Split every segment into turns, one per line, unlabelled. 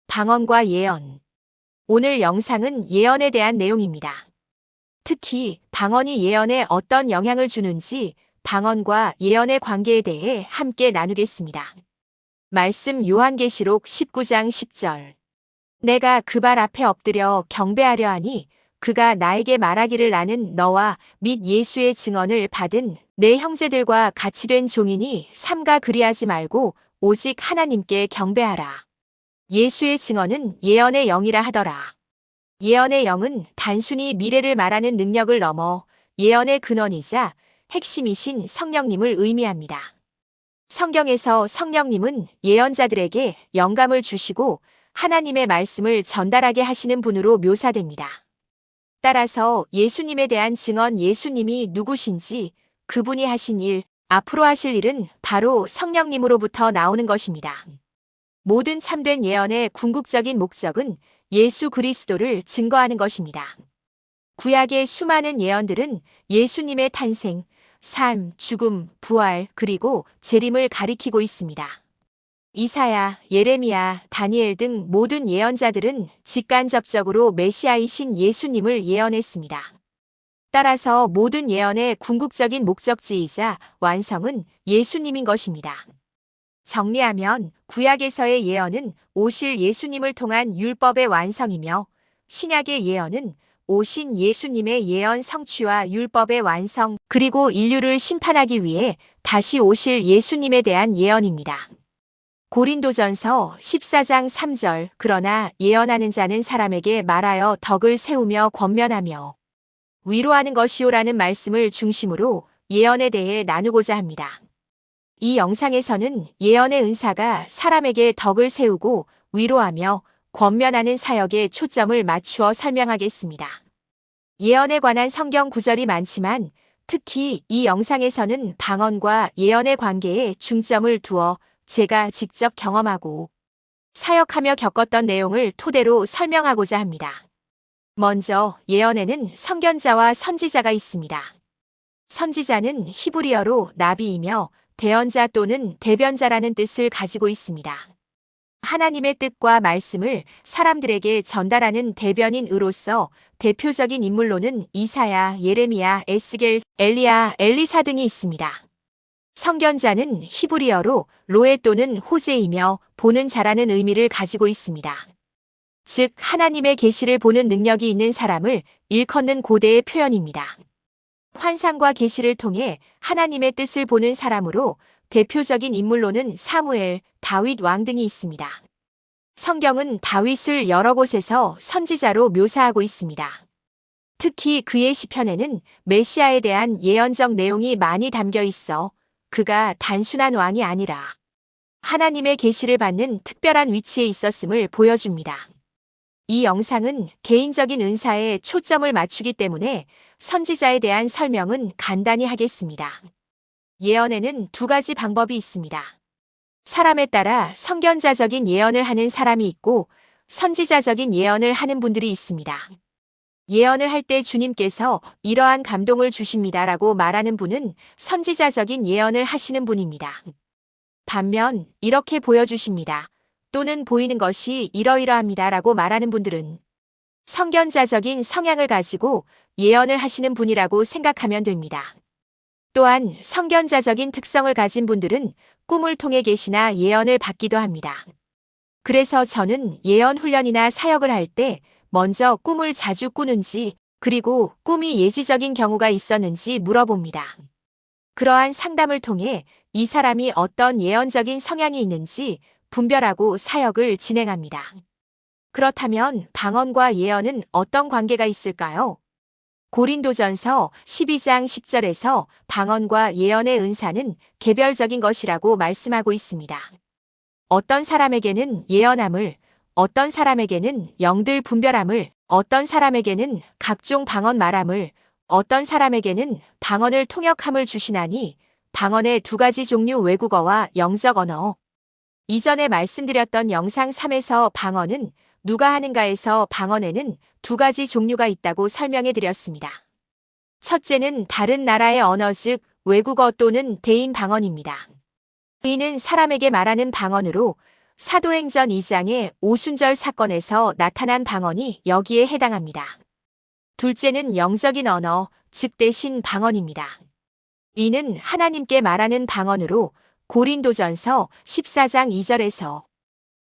방언과 예언. 오늘 영상은 예언에 대한 내용입니다. 특히 방언이 예언에 어떤 영향을 주는지 방언과 예언의 관계에 대해 함께 나누겠습니다. 말씀 요한계시록 19장 10절. 내가 그 발 앞에 엎드려 경배하려 하니 그가 나에게 말하기를 나는 너와 및 예수의 증언을 받은 내 형제들과 같이 된 종이니 삼가 그리하지 말고 오직 하나님께 경배하라. 예수의 증언은 예언의 영이라 하더라. 예언의 영은 단순히 미래를 말하는 능력을 넘어 예언의 근원이자 핵심이신 성령님을 의미합니다. 성경에서 성령님은 예언자들에게 영감을 주시고 하나님의 말씀을 전달하게 하시는 분으로 묘사됩니다. 따라서 예수님에 대한 증언, 예수님이 누구신지, 그분이 하신 일, 앞으로 하실 일은 바로 성령님으로부터 나오는 것입니다. 모든 참된 예언의 궁극적인 목적은 예수 그리스도를 증거하는 것입니다. 구약의 수많은 예언들은 예수님의 탄생, 삶, 죽음, 부활, 그리고 재림을 가리키고 있습니다. 이사야, 예레미야, 다니엘 등 모든 예언자들은 직간접적으로 메시아이신 예수님을 예언했습니다. 따라서 모든 예언의 궁극적인 목적지이자 완성은 예수님인 것입니다. 정리하면 구약에서의 예언은 오실 예수님을 통한 율법의 완성이며 신약의 예언은 오신 예수님의 예언 성취와 율법의 완성 그리고 인류를 심판하기 위해 다시 오실 예수님에 대한 예언입니다. 고린도전서 14장 3절. 그러나 예언하는 자는 사람에게 말하여 덕을 세우며 권면하며 위로하는 것이요라는 말씀을 중심으로 예언에 대해 나누고자 합니다. 이 영상에서는 예언의 은사가 사람에게 덕을 세우고 위로하며 권면하는 사역에 초점을 맞추어 설명하겠습니다. 예언에 관한 성경 구절이 많지만 특히 이 영상에서는 방언과 예언의 관계에 중점을 두어 제가 직접 경험하고 사역하며 겪었던 내용을 토대로 설명하고자 합니다. 먼저 예언에는 선견자와 선지자가 있습니다. 선지자는 히브리어로 나비이며 대언자 또는 대변자라는 뜻을 가지고 있습니다. 하나님의 뜻과 말씀을 사람들에게 전달하는 대변인으로서 대표적인 인물로는 이사야, 예레미야, 에스겔, 엘리야, 엘리사 등이 있습니다. 선견자는 히브리어로 로에 또는 호세이며 보는 자라는 의미를 가지고 있습니다. 즉 하나님의 계시를 보는 능력이 있는 사람을 일컫는 고대의 표현입니다. 환상과 계시를 통해 하나님의 뜻을 보는 사람으로 대표적인 인물로는 사무엘, 다윗 왕 등이 있습니다. 성경은 다윗을 여러 곳에서 선지자로 묘사하고 있습니다. 특히 그의 시편에는 메시아에 대한 예언적 내용이 많이 담겨 있어 그가 단순한 왕이 아니라 하나님의 계시를 받는 특별한 위치에 있었음을 보여줍니다. 이 영상은 개인적인 은사에 초점을 맞추기 때문에 선지자에 대한 설명은 간단히 하겠습니다. 예언에는 두 가지 방법이 있습니다. 사람에 따라 선견자적인 예언을 하는 사람이 있고 선지자적인 예언을 하는 분들이 있습니다. 예언을 할 때 주님께서 이러한 감동을 주십니다라고 말하는 분은 선지자적인 예언을 하시는 분입니다. 반면 이렇게 보여주십니다. 또는 보이는 것이 이러이러합니다라고 말하는 분들은 선견자적인 성향을 가지고 예언을 하시는 분이라고 생각하면 됩니다. 또한 선견자적인 특성을 가진 분들은 꿈을 통해 계시나 예언을 받기도 합니다. 그래서 저는 예언 훈련이나 사역을 할 때 먼저 꿈을 자주 꾸는지 그리고 꿈이 예지적인 경우가 있었는지 물어봅니다. 그러한 상담을 통해 이 사람이 어떤 예언적인 성향이 있는지 분별하고 사역을 진행합니다. 그렇다면 방언과 예언은 어떤 관계가 있을까요? 고린도전서 12장 10절에서 방언과 예언의 은사는 개별적인 것이라고 말씀하고 있습니다. 어떤 사람에게는 예언함을, 어떤 사람에게는 영들 분별함을, 어떤 사람에게는 각종 방언 말함을, 어떤 사람에게는 방언을 통역함을 주시나니 방언의 두 가지 종류 외국어와 영적 언어. 이전에 말씀드렸던 영상 3에서 방언은 누가 하는가에서 방언에는 두 가지 종류가 있다고 설명해 드렸습니다. 첫째는 다른 나라의 언어 즉 외국어 또는 대인 방언입니다. 이는 사람에게 말하는 방언으로 사도행전 2장의 오순절 사건에서 나타난 방언이 여기에 해당합니다. 둘째는 영적인 언어, 즉 대신 방언입니다. 이는 하나님께 말하는 방언으로 고린도전서 14장 2절에서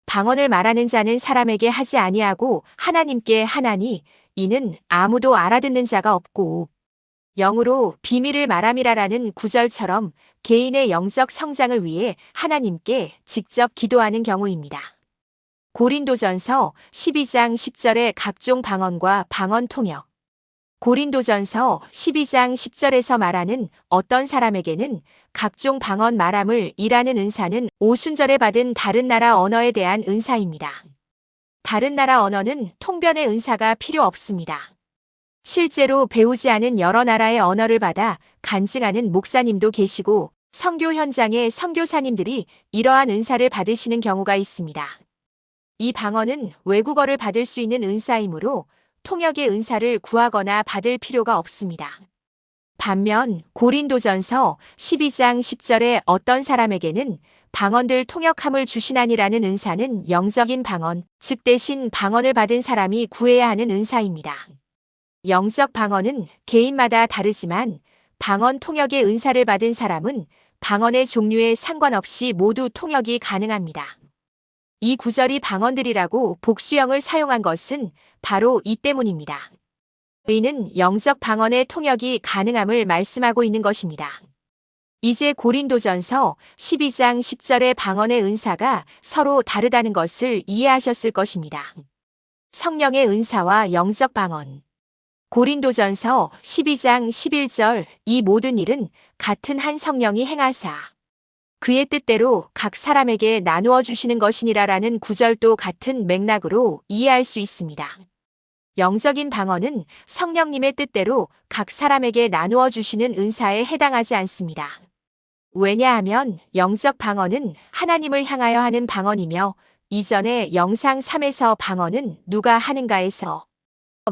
방언을 말하는 자는 사람에게 하지 아니하고 하나님께 하나니 이는 아무도 알아듣는 자가 없고 영으로 비밀을 말함이라라는 구절처럼 개인의 영적 성장을 위해 하나님께 직접 기도하는 경우입니다. 고린도전서 12장 10절의 각종 방언과 방언 통역. 고린도전서 12장 10절에서 말하는 어떤 사람에게는 각종 방언 말함을 일하는 은사는 오순절에 받은 다른 나라 언어에 대한 은사입니다. 다른 나라 언어는 통변의 은사가 필요 없습니다. 실제로 배우지 않은 여러 나라의 언어를 받아 간증하는 목사님도 계시고 선교 현장의 선교사님들이 이러한 은사를 받으시는 경우가 있습니다. 이 방언은 외국어를 받을 수 있는 은사이므로 통역의 은사를 구하거나 받을 필요가 없습니다. 반면 고린도전서 12장 10절에 어떤 사람에게는 방언들 통역함을 주시나니라는 은사는 영적인 방언, 즉 대신 방언을 받은 사람이 구해야 하는 은사입니다. 영적 방언은 개인마다 다르지만 방언 통역의 은사를 받은 사람은 방언의 종류에 상관없이 모두 통역이 가능합니다. 이 구절이 방언들이라고 복수형을 사용한 것은 바로 이 때문입니다. 이는 영적 방언의 통역이 가능함을 말씀하고 있는 것입니다. 이제 고린도전서 12장 10절의 방언의 은사가 서로 다르다는 것을 이해하셨을 것입니다. 성령의 은사와 영적 방언. 고린도전서 12장 11절 이 모든 일은 같은 한 성령이 행하사 그의 뜻대로 각 사람에게 나누어 주시는 것이니라라는 구절도 같은 맥락으로 이해할 수 있습니다. 영적인 방언은 성령님의 뜻대로 각 사람에게 나누어 주시는 은사에 해당하지 않습니다. 왜냐하면 영적 방언은 하나님을 향하여 하는 방언이며 이전에 영상 3에서 방언은 누가 하는가에서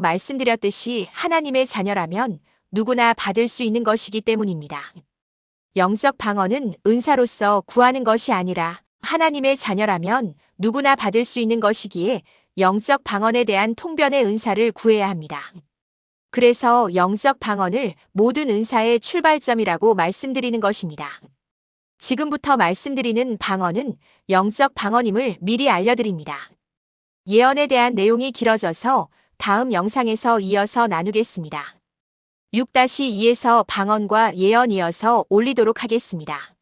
말씀드렸듯이 하나님의 자녀라면 누구나 받을 수 있는 것이기 때문입니다. 영적 방언은 은사로서 구하는 것이 아니라 하나님의 자녀라면 누구나 받을 수 있는 것이기에 영적 방언에 대한 통변의 은사를 구해야 합니다. 그래서 영적 방언을 모든 은사의 출발점이라고 말씀드리는 것입니다. 지금부터 말씀드리는 방언은 영적 방언임을 미리 알려드립니다. 예언에 대한 내용이 길어져서 다음 영상에서 이어서 나누겠습니다. 6-2에서 방언과 예언 이어서 올리도록 하겠습니다.